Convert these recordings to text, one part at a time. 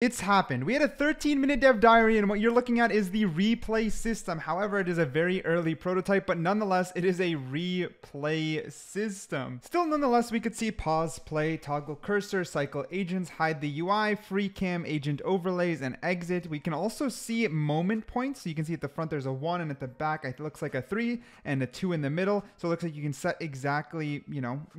It's happened. We had a 13-minute dev diary, and what you're looking at is the replay system. However, it is a very early prototype, but nonetheless, it is a replay system. Still, nonetheless, we could see pause, play, toggle cursor, cycle agents, hide the UI, free cam, agent overlays, and exit. We can also see moment points. So you can see at the front there's a 1, and at the back it looks like a 3 and a 2 in the middle. So it looks like you can set exactly,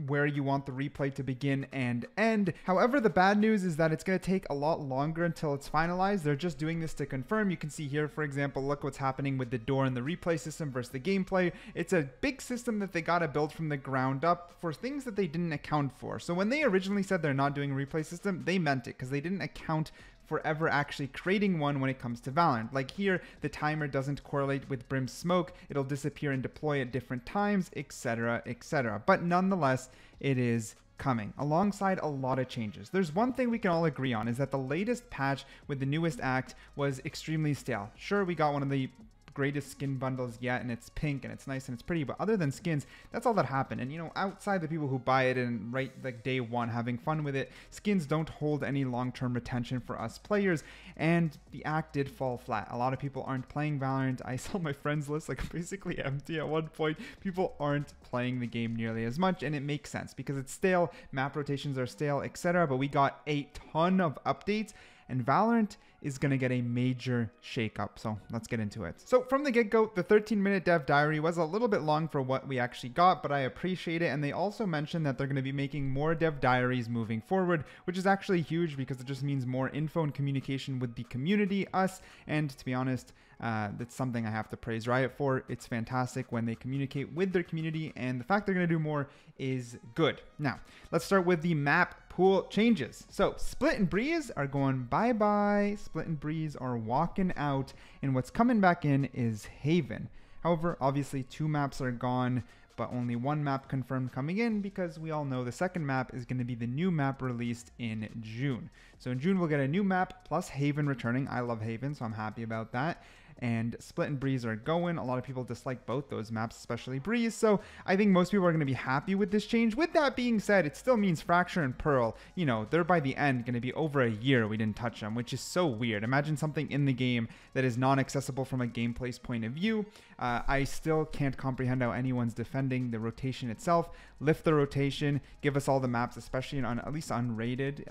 where you want the replay to begin and end. However, the bad news is that it's going to take a lot longer until it's finalized. They're just doing this to confirm. You can see here, for example, look what's happening with the door and the replay system versus the gameplay. It's a big system that they got to build from the ground up for things that they didn't account for. So when they originally said they're not doing a replay system, they meant it because they didn't account for ever actually creating one when it comes to Valorant. Like here, the timer doesn't correlate with Brim's smoke. It'll disappear and deploy at different times, etc., etc. But nonetheless, it is coming alongside a lot of changes. There's one thing we can all agree on, is that the latest patch with the newest act was extremely stale. Sure, we got one of the greatest skin bundles yet, and it's pink and it's nice and it's pretty, but other than skins, that's all that happened. And outside the people who buy it and right like day one having fun with it, skins don't hold any long-term retention for us players, and the act did fall flat. A lot of people aren't playing Valorant. I saw my friends list like basically empty at one point. People aren't playing the game nearly as much, and it makes sense because it's stale, map rotations are stale, etc. But we got a ton of updates, and Valorant is going to get a major shakeup. So let's get into it. So from the get-go, the 13-minute dev diary was a little bit long for what we actually got, but I appreciate it. And they also mentioned that they're going to be making more dev diaries moving forward, which is actually huge because it just means more info and communication with the community, us. And to be honest, that's something I have to praise Riot for. It's fantastic when they communicate with their community, and the fact they're going to do more is good. Now, let's start with the map pool changes. So Split and Breeze are going bye-bye. Split and Breeze are walking out, and what's coming back in is Haven. However, obviously 2 maps are gone, but only 1 map confirmed coming in, because we all know the second map is going to be the new map released in June. So in June, we'll get a new map plus Haven returning. I love Haven, so I'm happy about that. And Split and Breeze are going. A lot of people dislike both those maps, especially Breeze. So I think most people are going to be happy with this change. With that being said, it still means Fracture and Pearl, they're by the end going to be over a year we didn't touch them, which is so weird. Imagine something in the game that is non-accessible from a gameplay's point of view. I still can't comprehend how anyone's defending the rotation itself. Lift the rotation, give us all the maps, especially on at least unrated.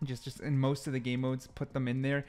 Just in most of the game modes, put them in there.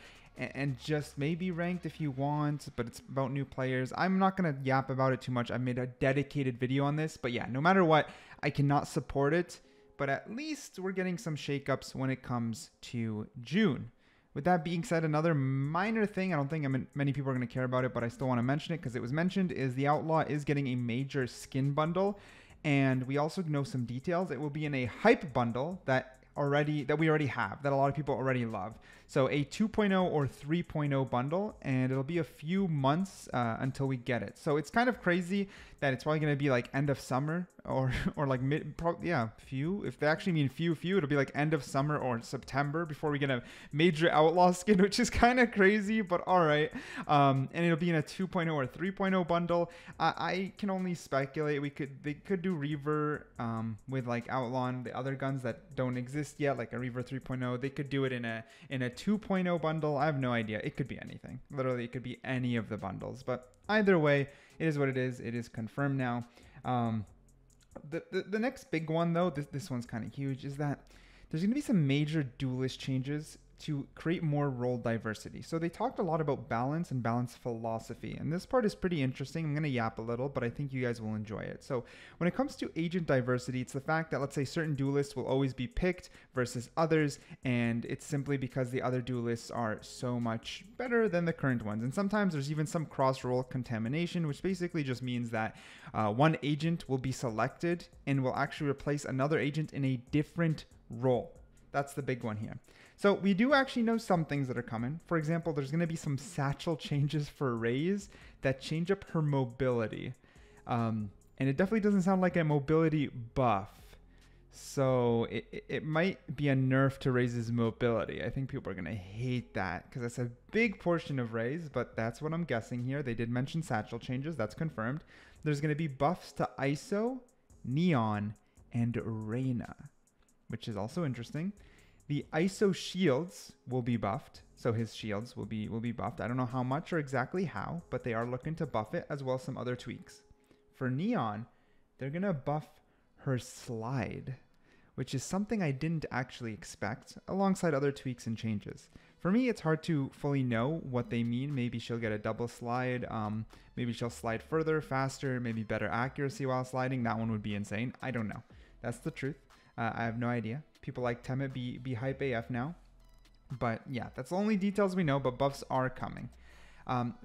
And just maybe ranked if you want, but it's about new players. I'm not going to yap about it too much. I made a dedicated video on this, but yeah, no matter what, I cannot support it, but at least we're getting some shakeups when it comes to June. With that being said, another minor thing, I don't think many people are going to care about it, but I still want to mention it because it was mentioned, is the Outlaw is getting a major skin bundle, and we also know some details. It will be in a hype bundle that we already have, that a lot of people already love. So a 2.0 or 3.0 bundle, and it'll be a few months until we get it. So it's kind of crazy that it's probably going to be like end of summer or like few. If they actually mean few, it'll be like end of summer or September before we get a major Outlaw skin, which is kind of crazy, but all right. And it'll be in a 2.0 or 3.0 bundle. I can only speculate. They could do Reaver with like Outlaw and the other guns that don't exist yet, like a Reaver 3.0. They could do it in a 2.0 bundle. I have no idea. It could be anything. Literally, it could be any of the bundles. But either way, it is what it is. It is confirmed now. The next big one, though, this one's kind of huge, is that there's going to be some major duelist changes to create more role diversity. So they talked a lot about balance and balance philosophy, and this part is pretty interesting. I'm going to yap a little, but I think you guys will enjoy it. So when it comes to agent diversity, it's the fact that, let's say, certain duelists will always be picked versus others, and it's simply because the other duelists are so much better than the current ones. And sometimes there's even some cross-role contamination, which basically just means that one agent will be selected and will actually replace another agent in a different role. That's the big one here. So we do actually know some things that are coming. For example, there's going to be some satchel changes for Raze that change up her mobility. And it definitely doesn't sound like a mobility buff. So it might be a nerf to Raze's mobility. I think people are going to hate that because that's a big portion of Raze, but that's what I'm guessing here. They did mention satchel changes. That's confirmed. There's going to be buffs to ISO, Neon, and Reyna, which is also interesting. The ISO shields will be buffed. So his shields will be buffed. I don't know how much or exactly how, but they are looking to buff it, as well as some other tweaks. For Neon, they're going to buff her slide, which is something I didn't actually expect, alongside other tweaks and changes. For me, it's hard to fully know what they mean. Maybe she'll get a double slide. Maybe she'll slide further, faster, maybe better accuracy while sliding. That one would be insane. I don't know. That's the truth. I have no idea. People like Temet be hype AF now. But yeah, that's the only details we know, but buffs are coming.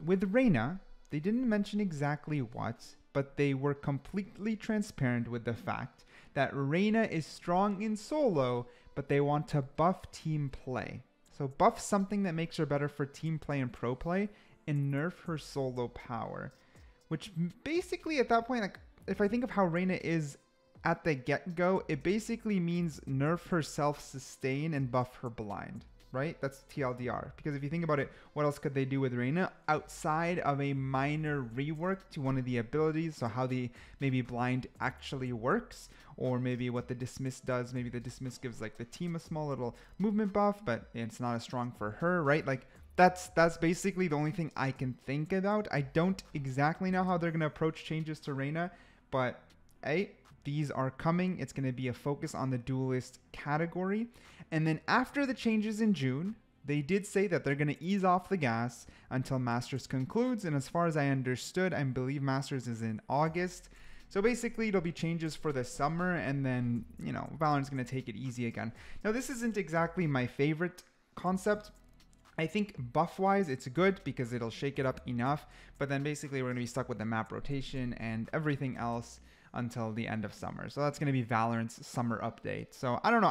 With Reyna, they didn't mention exactly what, but they were completely transparent with the fact that Reyna is strong in solo, but they want to buff team play. So buff something that makes her better for team play and pro play, and nerf her solo power. Which basically at that point, like if I think of how Reyna is at the get-go, it basically means nerf her self-sustain and buff her blind. Right? That's TLDR. Because if you think about it, what else could they do with Reyna outside of a minor rework to one of the abilities? So how the maybe blind actually works, or maybe what the dismiss does. Maybe the dismiss gives like the team a small little movement buff, but it's not as strong for her, right? Like that's basically the only thing I can think about. I don't exactly know how they're going to approach changes to Reyna, but hey, these are coming. It's going to be a focus on the duelist category. And then after the changes in June, they did say that they're going to ease off the gas until Masters concludes. And as far as I understood, I believe Masters is in August. So basically, it'll be changes for the summer. And then, you know, Valorant's going to take it easy again. Now, this isn't exactly my favorite concept. I think buff-wise, it's good because it'll shake it up enough. But then basically, we're going to be stuck with the map rotation and everything else until the end of summer. So that's going to be Valorant's summer update. So I don't know.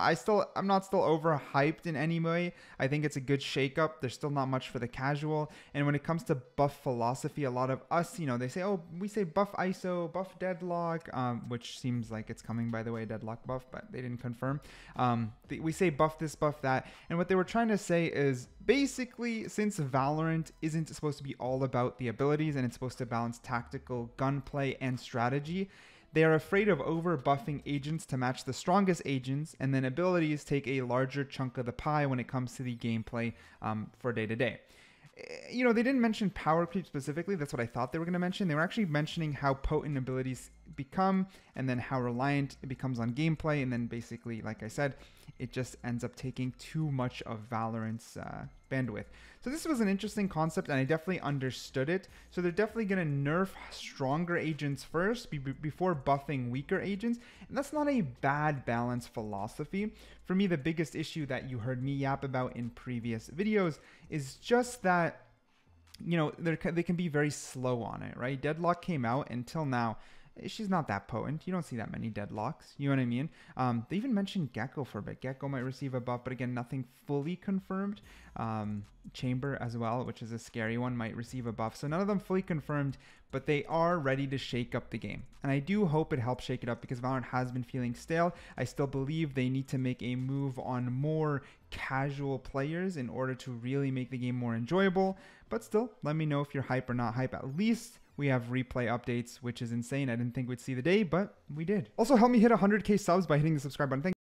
I'm not still overhyped in any way. I think it's a good shakeup. There's still not much for the casual. And when it comes to buff philosophy, a lot of us, you know, they say, oh, we say buff ISO, buff deadlock, which seems like it's coming, by the way, deadlock buff, but they didn't confirm. We say buff this, buff that. And what they were trying to say is basically, since Valorant isn't supposed to be all about the abilities and it's supposed to balance tactical gunplay and strategy, they are afraid of over-buffing agents to match the strongest agents, and then abilities take a larger chunk of the pie when it comes to the gameplay for day-to-day. You know, they didn't mention power creep specifically. That's what I thought they were going to mention. They were actually mentioning how potent abilities become, and then how reliant it becomes on gameplay, and then basically, like I said, it just ends up taking too much of Valorant's bandwidth. So this was an interesting concept, and I definitely understood it. So they're definitely going to nerf stronger agents first before buffing weaker agents. And that's not a bad balance philosophy. For me, the biggest issue that you heard me yap about in previous videos is just that, you know, they can be very slow on it, right? Deadlock came out until now. She's not that potent. You don't see that many deadlocks. You know what I mean? They even mentioned Gecko for a bit. Gecko might receive a buff, but again, nothing fully confirmed. Chamber as well, which is a scary one, might receive a buff. So none of them fully confirmed, but they are ready to shake up the game. And I do hope it helps shake it up because Valorant has been feeling stale. I still believe they need to make a move on more casual players in order to really make the game more enjoyable. But still, let me know if you're hype or not hype. At least we have replay updates, which is insane. I didn't think we'd see the day, but we did. Also, help me hit 100K subs by hitting the subscribe button. Thank you.